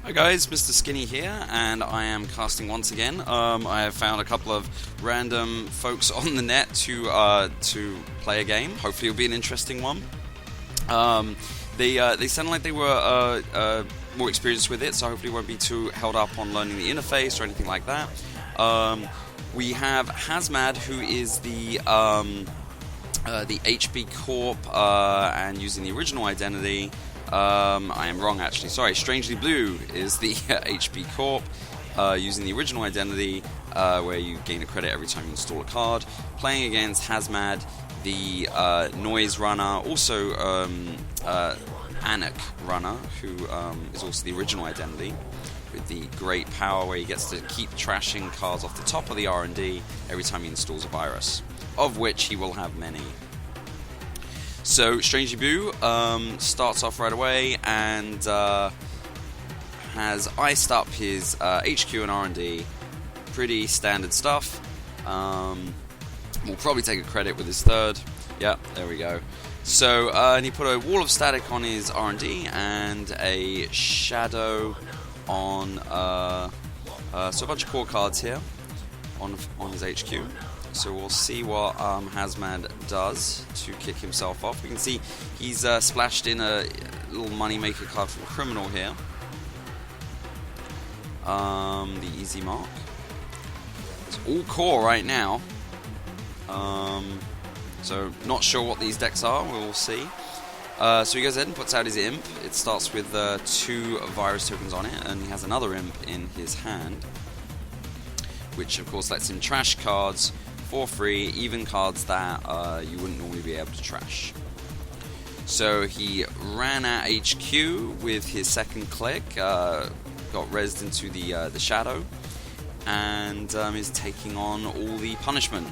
Hi guys, Mr. Skinny here, and I am casting once again. I have found a couple of random folks on the net to play a game. Hopefully it'll be an interesting one. They sound like they were more experienced with it, so hopefully it won't be too held up on learning the interface or anything like that. We have Hasmad, who is the HB Corp, and using the original identity. I am wrong, actually. Sorry, stranglyblue is the HB Corp, using the original identity, where you gain a credit every time you install a card. Playing against hasmad, the Noise runner, also Anarch runner, who is also the original identity, with the great power where he gets to keep trashing cards off the top of the R&D every time he installs a virus, of which he will have many. So, stranglyblue starts off right away and has iced up his HQ and R&D. Pretty standard stuff. We'll probably take a credit with his third. Yeah, there we go. So, and he put a wall of static on his R&D and a shadow on, so a bunch of core cards here on his HQ. So we'll see what Hasmad does to kick himself off. We can see he's splashed in a little moneymaker card from Criminal here. The easy mark. It's all core right now. So not sure what these decks are. We'll see. So he goes ahead and puts out his imp. It starts with 2 virus tokens on it, and he has another imp in his hand, which of course lets him trash cards for free, even cards that you wouldn't normally be able to trash. So he ran at HQ with his second click, got rezzed into the shadow, and is taking on all the punishment,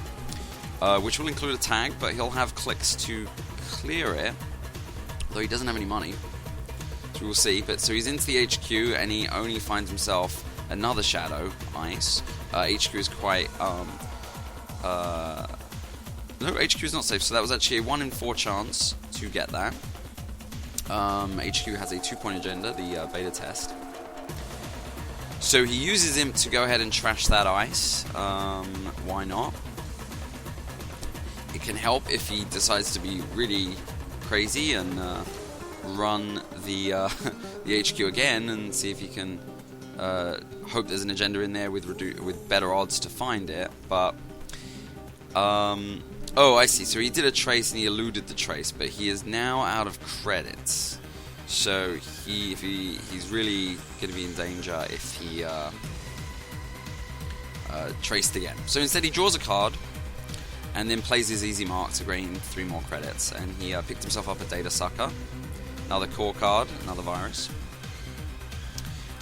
which will include a tag, but he'll have clicks to clear it, though he doesn't have any money, so we'll see. But so he's into the HQ, and he only finds himself another shadow, ice. HQ is quite no, HQ is not safe, so that was actually a 1 in 4 chance to get that. HQ has a 2-point agenda, the beta test. So he uses him to go ahead and trash that ice. Why not? It can help if he decides to be really crazy and run the HQ again and see if he can hope there's an agenda in there with better odds to find it, but oh, I see. So he did a trace and he eluded the trace, but he is now out of credits. So he's really going to be in danger if he traced again. So instead he draws a card and then plays his easy mark to gain 3 more credits. And he picked himself up a Data Sucker, another core card, another virus.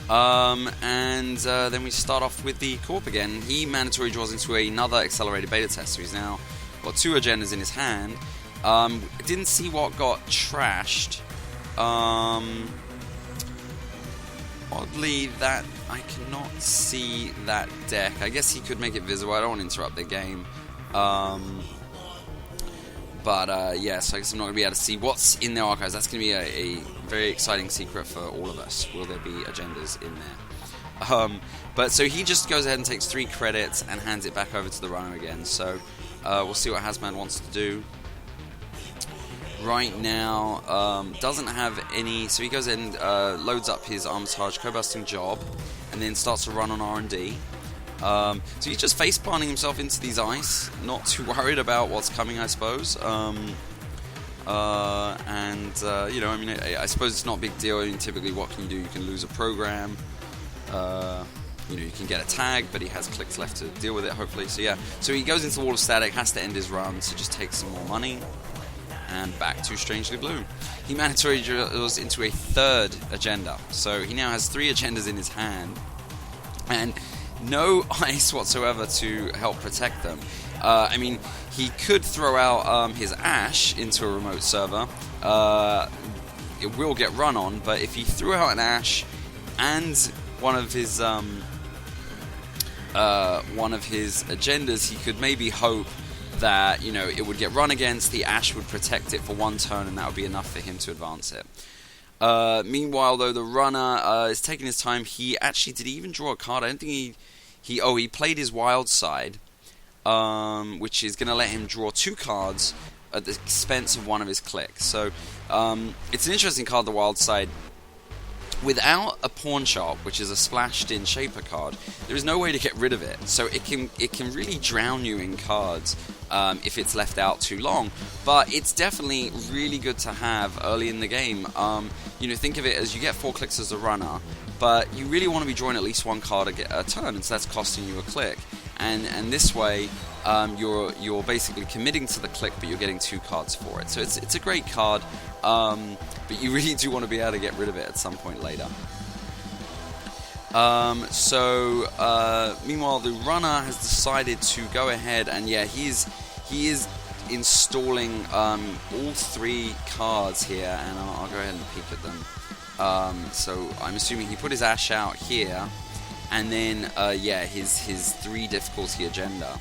Then we start off with the Corp again. He mandatory draws into another accelerated beta test, so he's now got 2 agendas in his hand. Didn't see what got trashed. Oddly, that I cannot see that deck. I guess he could make it visible. I don't want to interrupt the game. Yeah, so I guess I'm not going to be able to see what's in their archives. That's going to be a very exciting secret for all of us. Will there be agendas in there? But so he just goes ahead and takes 3 credits and hands it back over to the runner again. So we'll see what Hasmad wants to do. Right now, doesn't have any... So he goes ahead and loads up his Armitage co-busting job and then starts to run on R&D. So he's just face-planting himself into these ice, not too worried about what's coming, I suppose. You know, I mean, I suppose it's not a big deal. I mean, typically, what can you do? You can lose a program. You know, you can get a tag, but he has clicks left to deal with it, hopefully. So yeah, so he goes into the wall of static, has to end his run, so just takes some more money. And back to stranglyblue. He mandatory draws into a 3rd agenda. So he now has 3 agendas in his hand. And no ice whatsoever to help protect them. I mean, he could throw out his Ash into a remote server. It will get run on, but if he threw out an Ash and one of his agendas, he could maybe hope that, you know, it would get run against, the Ash would protect it for 1 turn, and that would be enough for him to advance it. Meanwhile, though, the runner is taking his time. He actually, did he even draw a card? I don't think he played his wild side, which is going to let him draw 2 cards at the expense of one of his clicks. So it's an interesting card, the wild side. Without a pawn shop, which is a splashed-in shaper card, there is no way to get rid of it. So it can really drown you in cards if it's left out too long. But it's definitely really good to have early in the game. Think of it as you get 4 clicks as a runner, but you really want to be drawing at least 1 card a turn, and so that's costing you a click. And this way, you're basically committing to the click, but you're getting 2 cards for it. So it's a great card, but you really do want to be able to get rid of it at some point later. Meanwhile, the runner has decided to go ahead, and he is installing all 3 cards here, and I'll go ahead and peek at them. So I'm assuming he put his Ash out here, and then his 3 difficulty agenda,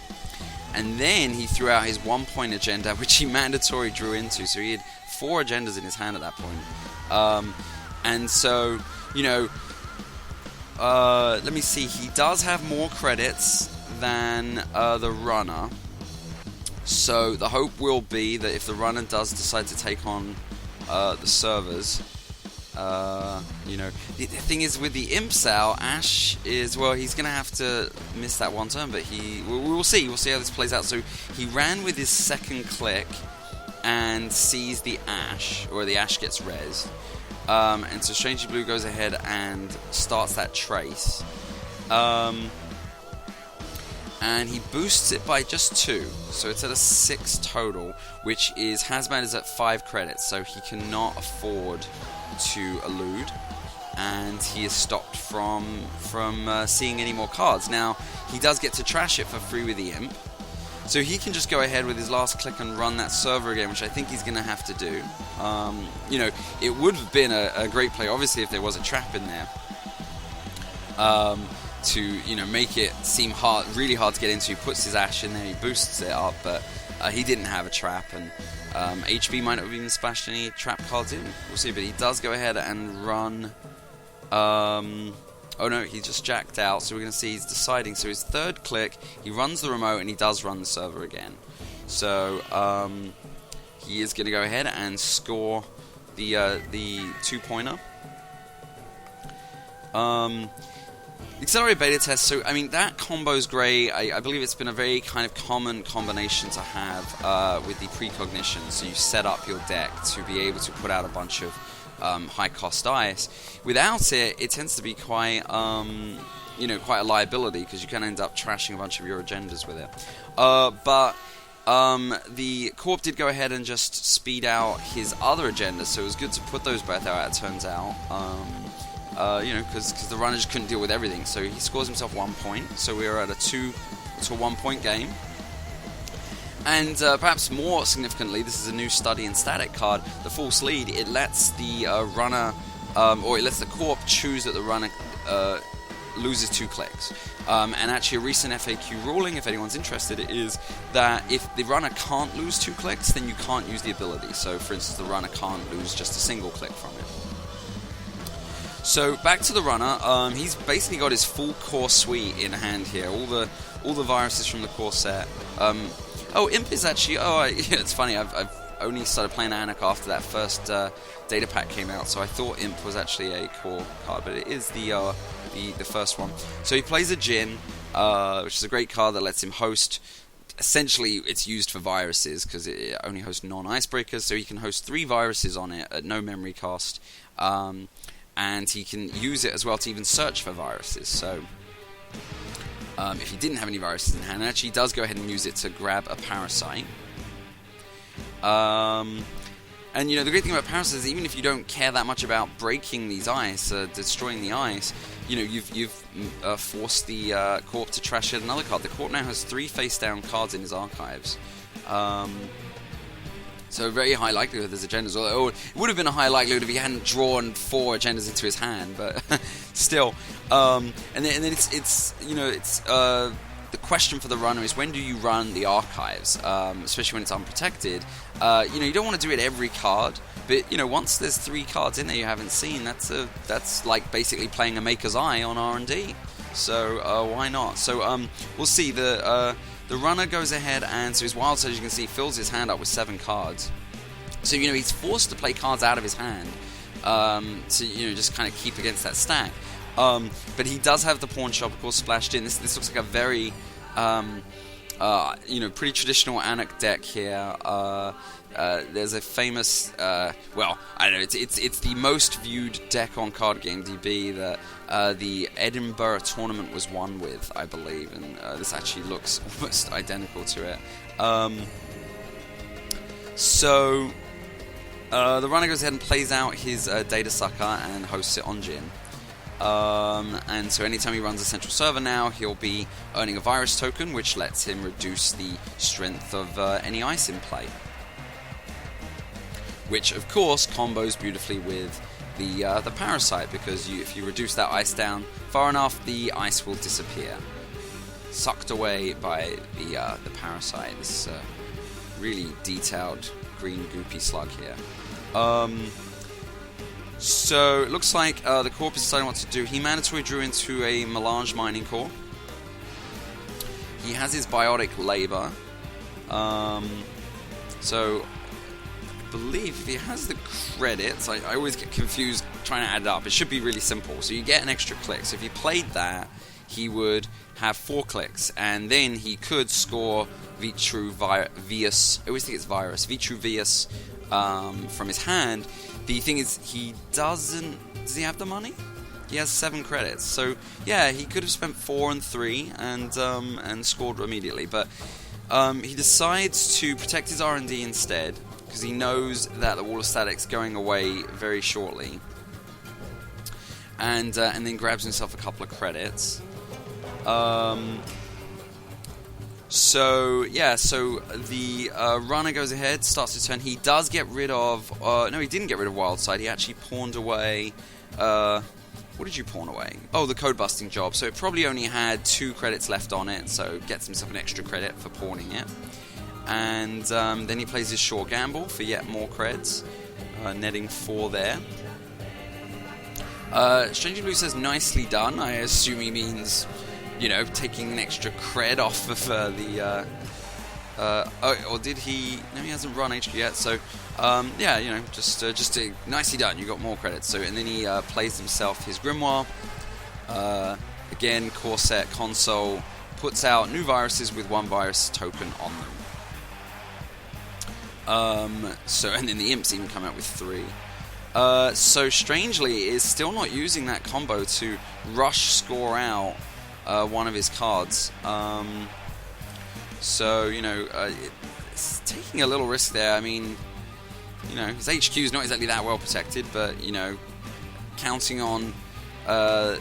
and then he threw out his 1-point agenda, which he mandatory drew into. So he had 4 agendas in his hand at that point. And so let me see. He does have more credits than the runner. So the hope will be that if the runner does decide to take on the servers, the thing is with the Imps out, Ash is, he's going to have to miss that 1 turn, but we'll see. We'll see how this plays out. So he ran with his 2nd click and sees the Ash, or the Ash gets res. And so Strangely Blue goes ahead and starts that trace. And he boosts it by just 2, so it's at a 6 total, which is, hasmad is at 5 credits, so he cannot afford to elude, and he is stopped from seeing any more cards. Now, he does get to trash it for free with the Imp, so he can just go ahead with his last click and run that server again, which I think he's going to have to do. It would have been a great play, obviously, if there was a trap in there. To make it seem really hard to get into. He puts his Ash in there, he boosts it up, but he didn't have a trap, and HB might not have even splashed any trap cards in. We'll see, but he does go ahead and run. Oh no, he just jacked out, so we're going to see he's deciding. So his 3rd click, he runs the remote, and he does run the server again. So he is going to go ahead and score the 2-pointer. Accelerated beta test, so that combo's great. I believe it's been a very kind of common combination to have with the precognition. So you set up your deck to be able to put out a bunch of high cost dice. Without it, it tends to be quite quite a liability, because you can end up trashing a bunch of your agendas with it. But the Corp did go ahead and just speed out his other agenda, so it was good to put those both out, it turns out. Because the runner just couldn't deal with everything. So he scores himself 1 point. So we are at a 1-point game. And perhaps more significantly, this is a new study in static card, the false lead. It lets the runner, or it lets the Corp choose that the runner loses 2 clicks. And actually a recent FAQ ruling, if anyone's interested, is that if the runner can't lose 2 clicks, then you can't use the ability. So for instance, the runner can't lose just a single click from it. So back to the runner, he's basically got his full core suite in hand here, all the viruses from the core set. Imp is actually, it's funny, I've only started playing Anarch after that first data pack came out, so I thought Imp was actually a core card, but it is the first one. So he plays a Djinn, which is a great card that lets him host. Essentially, it's used for viruses because it only hosts non-icebreakers, so he can host 3 viruses on it at no memory cost. And he can use it as well to even search for viruses. So if he didn't have any viruses in hand, actually he does go ahead and use it to grab a parasite. And the great thing about parasites is, even if you don't care that much about breaking these ice, destroying the ice, you've forced the Corp to trash yet another card. The Corp now has 3 face-down cards in his archives. So very high likelihood there's agendas. Although it would have been a high likelihood if he hadn't drawn 4 agendas into his hand, but still. And then it's the question for the runner is, when do you run the archives, especially when it's unprotected? You don't want to do it every card, but once there's 3 cards in there you haven't seen, that's like basically playing a Maker's Eye on R&D. So why not? So we'll see. The runner goes ahead, and so his wild side, as you can see, fills his hand up with 7 cards. So he's forced to play cards out of his hand to just kind of keep against that stack. But he does have the pawn shop, of course, splashed in. This looks like a very pretty traditional Anarch deck here. There's a famous, I don't know, it's the most viewed deck on Card Game DB that the Edinburgh tournament was won with, I believe, and this actually looks almost identical to it. So the runner goes ahead and plays out his Data Sucker and hosts it on Jin. And so anytime he runs a central server now, he'll be earning a virus token, which lets him reduce the strength of any ice in play. Which, of course, combos beautifully with the parasite, because if you reduce that ice down far enough, the ice will disappear, sucked away by the parasite. This really detailed green goopy slug here. So it looks like the Corp is deciding what to do. He mandatory drew into a Melange Mining Core. He has his Biotic Labor. So I believe if he has the credits, I always get confused trying to add it up. It should be really simple. So you get an extra click. So if he played that, he would have 4 clicks, and then he could score Vitruvius. I always think it's Virus. Vitruvius from his hand. The thing is, does he have the money? He has 7 credits. So yeah, he could have spent 4 and 3 and scored immediately. But he decides to protect his R&D instead, because he knows that the Wall of Static's going away very shortly. And then grabs himself a couple of credits. So the runner goes ahead, starts his turn. He does get rid of... no, he didn't get rid of Wildside. He actually pawned away... what did you pawn away? Oh, the code busting job. So it probably only had 2 credits left on it, so gets himself an extra credit for pawning it. And then he plays his short gamble for yet more creds, netting 4 there. Strangely Blue says, nicely done. I assume he means... taking an extra cred off of or did he? No, he hasn't run HQ yet. So, just nicely done. You got more credits. So, and then he plays himself his Grimoire. Again, core set console puts out new viruses with 1 virus token on them. And then the imps even come out with 3. So strangely is still not using that combo to rush score out one of his cards. It's taking a little risk there. I mean, his HQ is not exactly that well protected, but counting on the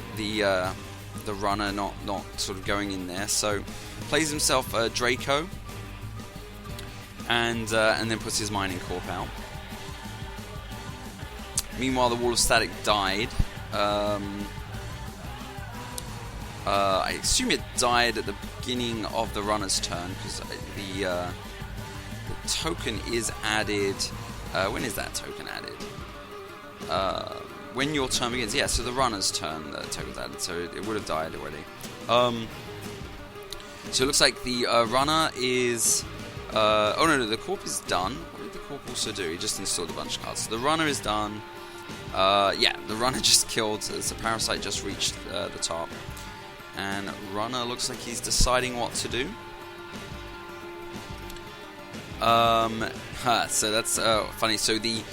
runner not sort of going in there. So plays himself Draco, and then puts his Mining Corp out. Meanwhile, the Wall of Static died. I assume it died at the beginning of the runner's turn, because the token is added... when is that token added? When your turn begins. Yeah, so the runner's turn, the token's added, so it would have died already. So it looks like the runner is... the Corp is done. What did the Corp also do? He just installed a bunch of cards. So the runner is done. The runner just killed, as the Parasite just reached the top. And runner looks like he's deciding what to do. So that's funny. So the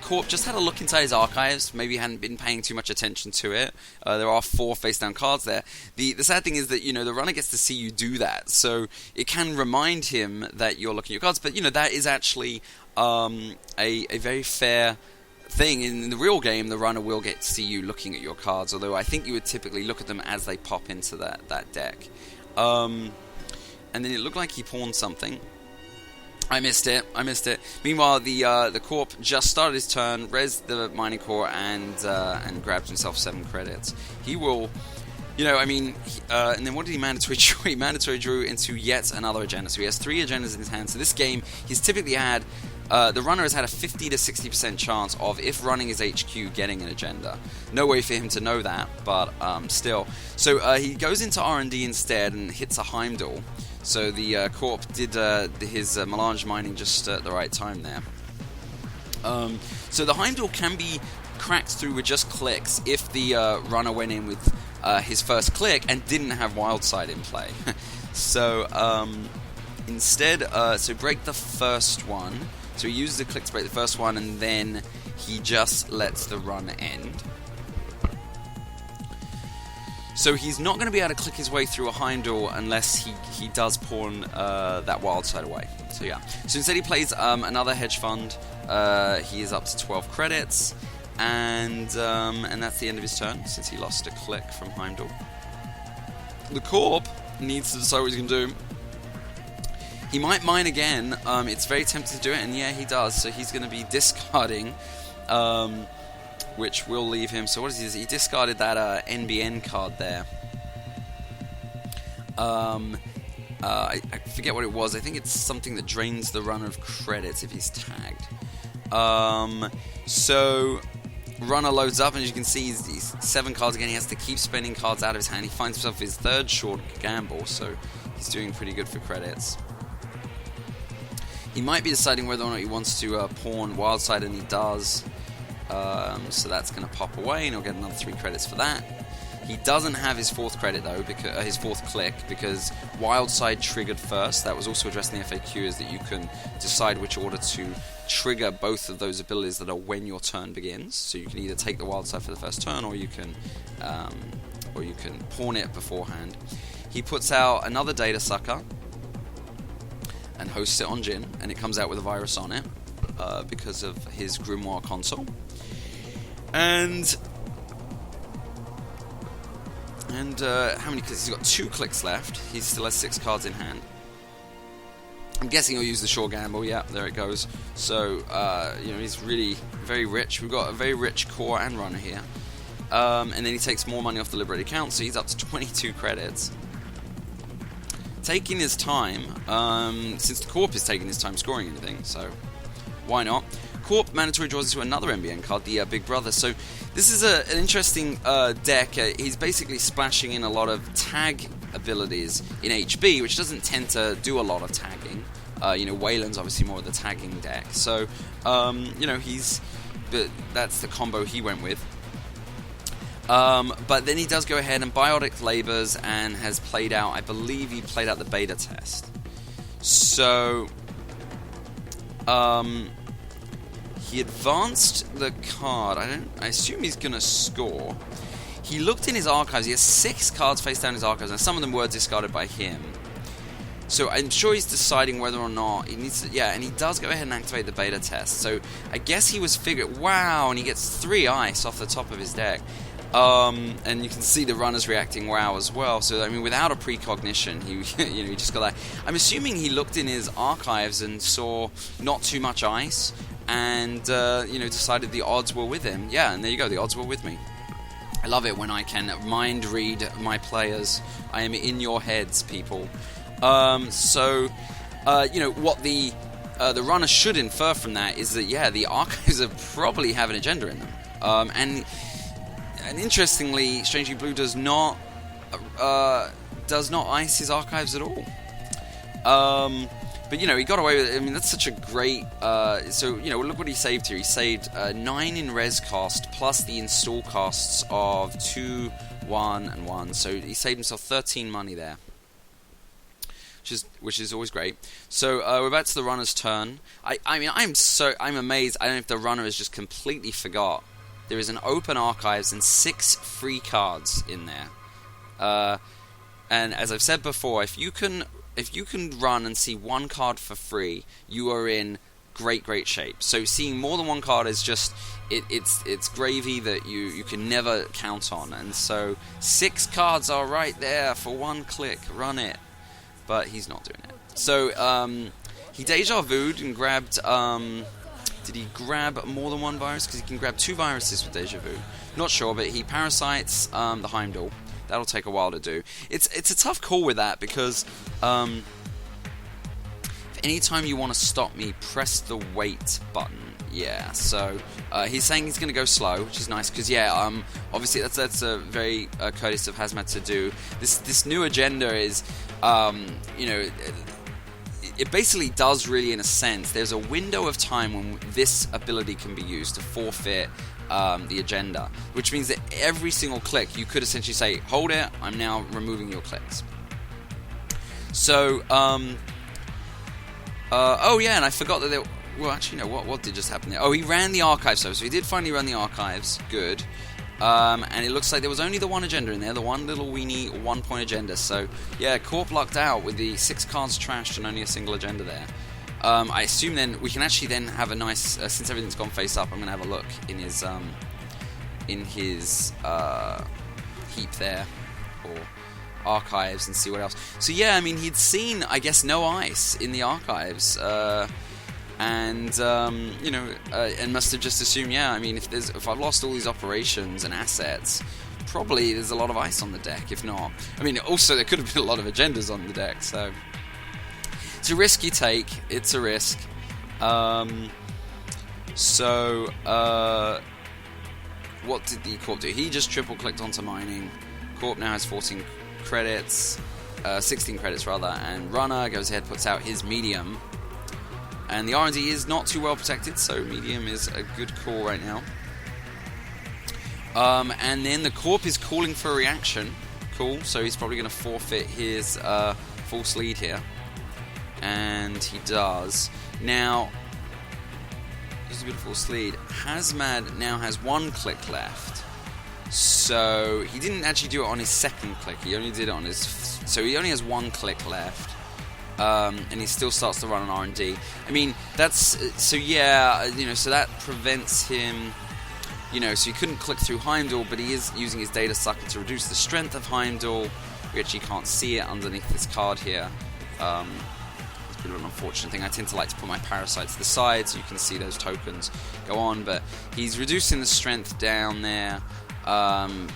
Corp just had a look inside his archives. Maybe hadn't been paying too much attention to it. There are 4 face-down cards there. The sad thing is that the runner gets to see you do that, so it can remind him that you're looking at your cards. But that is actually a very fair thing. In the real game, the runner will get to see you looking at your cards, although I think you would typically look at them as they pop into that deck. And then it looked like he pawned something. I missed it. Meanwhile, the Corp just started his turn, rezzed the Mining Core, and grabbed himself 7 credits. He will... I mean, and then what did he mandatory draw? He mandatory drew into yet another agenda. So he has 3 agendas in his hand. So this game, he's typically had, the runner has had a 50 to 60% chance of, if running his HQ, getting an agenda. No way for him to know that, but still. So he goes into R&D instead and hits a Heimdall. So the Corp did his melange mining just at the right time there. So the Heimdall can be cracked through with just clicks if the runner went in with his first click and didn't have Wildside in play. So instead, so break the first one. So he uses the click to break the first one, and then he just lets the run end. So he's not going to be able to click his way through a Heimdall unless he does pawn that Wildside away. So yeah. So instead he plays another hedge fund. He is up to 12 credits. And that's the end of his turn, since he lost a click from Heimdall. The Corp needs to decide what he's going to do. He might mine again. It's very tempting to do it, and yeah, he does. So he's going to be discarding, which will leave him. So what is he? He discarded that NBN card there. I forget what it was. I think it's something that drains the runner of credits if he's tagged. So runner loads up, and as you can see, he's 7 cards again. He has to keep spending cards out of his hand. He finds himself his 3rd short gamble, so he's doing pretty good for credits. He might be deciding whether or not he wants to pawn Wildside, and he does. So that's going to pop away, and he'll get another 3 credits for that. He doesn't have his 4th credit though, because his 4th click, because Wildside triggered first. That was also addressed in the FAQ, is that you can decide which order to trigger both of those abilities that are when your turn begins. So you can either take the Wildside for the first turn, or you can pawn it beforehand. He puts out another Data Sucker and hosts it on Jin, and it comes out with a virus on it because of his Grimoire console. And how many clicks? He's got 2 clicks left. He still has 6 cards in hand. I'm guessing he'll use the short gamble. Yeah, there it goes. So, he's really very rich. We've got a very rich core and runner here. And then he takes more money off the liberated account, so he's up to 22 credits. Taking his time, since the Corp is taking his time scoring anything, so why not? Corp mandatory draws into another NBN card, the Big Brother. So this is an interesting deck. He's basically splashing in a lot of tag abilities in HB, which doesn't tend to do a lot of tagging. Wayland's obviously more of the tagging deck. So, that's the combo he went with. But then he does go ahead and Biotic Labors and has played out, I believe he played out the beta test. So, he advanced the card. I assume he's going to score. He looked in his archives. He has 6 cards face down in his archives, and some of them were discarded by him. So I'm sure he's deciding whether or not he needs to... Yeah, and he does go ahead and activate the beta test. So I guess he was figuring... Wow, and he gets 3 ice off the top of his deck. And you can see the runners reacting wow as well. So, I mean, without a precognition, he just got that. I'm assuming he looked in his archives and saw not too much ice, and, decided the odds were with him. Yeah, and there you go, the odds were with me. I love it when I can mind read my players. I am in your heads, people. What the runner should infer from that is that, yeah, the archives probably have an agenda in them. And interestingly, Strangely Blue does not ice his archives at all. But he got away with it. I mean, that's such a great... look what he saved here. He saved 9 in res cost, plus the install costs of 2, 1, and 1. So he saved himself 13 money there, which is always great. So we're back to the runner's turn. I'm amazed. I don't know if the runner has just completely forgot. There is an open archives and 6 free cards in there. And as I've said before, if you can run and see 1 card for free, you are in great shape. So seeing more than 1 card is just it's gravy that you can never count on. And so 6 cards are right there for 1 click. Run it. But he's not doing it. So he deja vu'd and grabbed... did he grab more than 1 virus? Because he can grab 2 viruses with deja vu. Not sure, but he parasites the Heimdall. that'll take a while to do. It's a tough call with that because anytime you want to stop me, press the wait button. Yeah, so he's saying he's going to go slow, which is nice because obviously that's a very courteous of hasmad to do. This new agenda is it basically does really, in a sense, there's a window of time when this ability can be used to forfeit the agenda, which means that every single click you could essentially say, hold it, I'm now removing your clicks. So oh yeah, and I forgot that there. Well, actually, no. What did just happen there? Oh, he ran the archive server, so he did finally run the archives. Good. And it looks like there was only the one agenda in there, the one little weenie 1-point agenda. So yeah, Corp lucked out with the 6 cards trashed and only a single agenda there. I assume then we can actually then have a nice, since everything's gone face up, I'm gonna have a look in his heap there, or archives, and see what else. So yeah, I mean, he'd seen, I guess, no ice in the archives, and must have just assumed, yeah, I mean, if I've lost all these operations and assets, probably there's a lot of ice on the deck. If not, I mean, also there could have been a lot of agendas on the deck. So it's a risk you take. It's a risk. What did the Corp do? He just triple clicked onto mining. Corp now has 14 credits, 16 credits rather, and Runner goes ahead, puts out his medium. And the R&D is not too well protected, so medium is a good call right now. And then the Corp is calling for a reaction. Cool, so he's probably going to forfeit his false lead here. And he does. Now, he's a good false lead. Hasmad now has 1 click left. So he didn't actually do it on his second click. He only did it on his... So he only has 1 click left. And he still starts to run an R&D. I mean, that's... So yeah, so that prevents him... so he couldn't click through Heimdall, but he is using his data sucker to reduce the strength of Heimdall. We actually can't see it underneath this card here. It's a bit of an unfortunate thing. I tend to like to put my parasite to the side so you can see those tokens go on, but he's reducing the strength down there,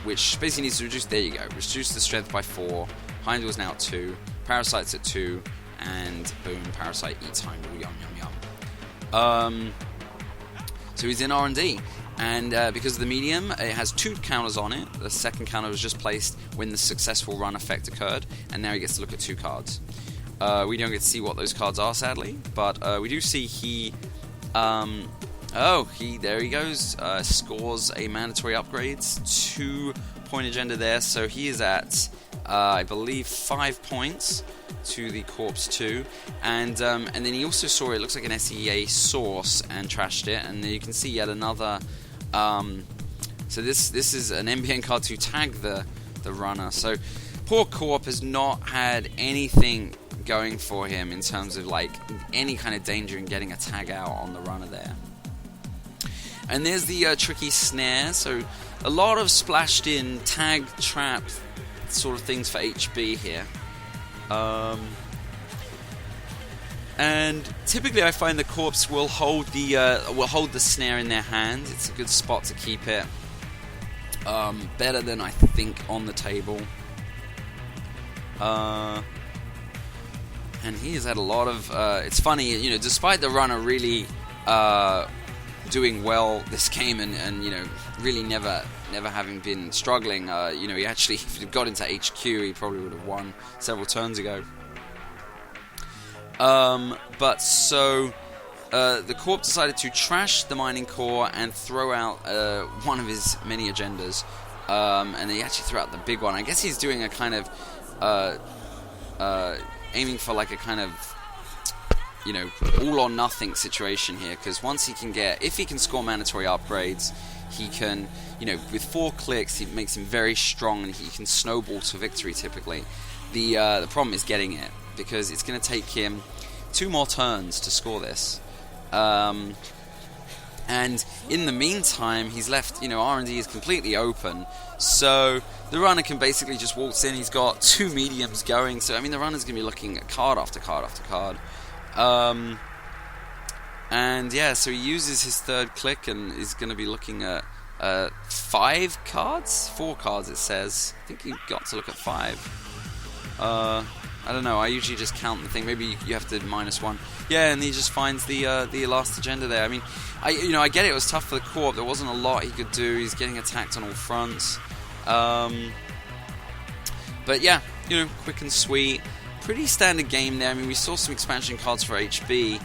which basically needs to reduce... There you go. Reduce the strength by 4. Heimdall's now at 2. Parasite's at 2. And boom, Parasite eats Heimdall. Yum, yum, yum. So he's in R&D. And because of the medium, it has 2 counters on it. The second counter was just placed when the successful run effect occurred. And now he gets to look at 2 cards. We don't get to see what those cards are, sadly. But we do see he... there he goes. Scores a mandatory upgrades. 2-point agenda there. So he is at, I believe, 5 points to the Corpse 2, and then he also saw it looks like an SEA source and trashed it, and then you can see yet another. So this is an NBN card to tag the runner. So poor Corp has not had anything going for him in terms of like any kind of danger in getting a tag out on the runner there. And there's the tricky snare. So a lot of splashed in tag trap sort of things for HB here. And typically I find the Corpse will hold the snare in their hand. It's a good spot to keep it. Better than I think on the table. And he has had a lot of... it's funny, despite the runner really doing well this game and really never having been struggling, he actually, if he got into HQ, he probably would have won several turns ago. But so the Corp decided to trash the mining core and throw out one of his many agendas, and he actually threw out the big one. I guess he's doing a kind of aiming for like a kind of all or nothing situation here, because once if he can score mandatory upgrades, he can, with 4 clicks, he makes him very strong and he can snowball to victory typically. The problem is getting it, because it's going to take him 2 more turns to score this. And in the meantime, he's left, R&D is completely open, so the runner can basically just waltz in. He's got 2 mediums going, so I mean the runner's going to be looking at card after card after card. And yeah, so he uses his 3rd click and is going to be looking at 5 cards? 4 cards, it says. I think you got to look at 5. I don't know, I usually just count the thing. Maybe you have to -1. Yeah, and he just finds the last agenda there. I mean, I get it was tough for the Corp. There wasn't a lot he could do. He's getting attacked on all fronts. But yeah, quick and sweet. Pretty standard game there. I mean, we saw some expansion cards for HB.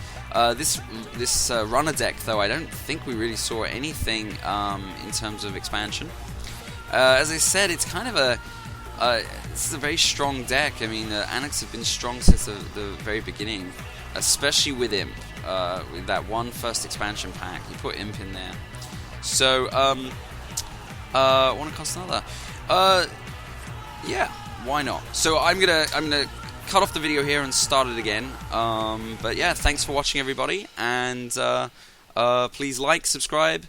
This runner deck, though, I don't think we really saw anything in terms of expansion. As I said, it's kind of this is a very strong deck. I mean, Anarchs have been strong since the very beginning, especially with Imp. With that first expansion pack, you put Imp in there. So, want to cost another? Yeah, why not? So I'm gonna cut off the video here and start it again. But yeah, thanks for watching, everybody, and please like, subscribe.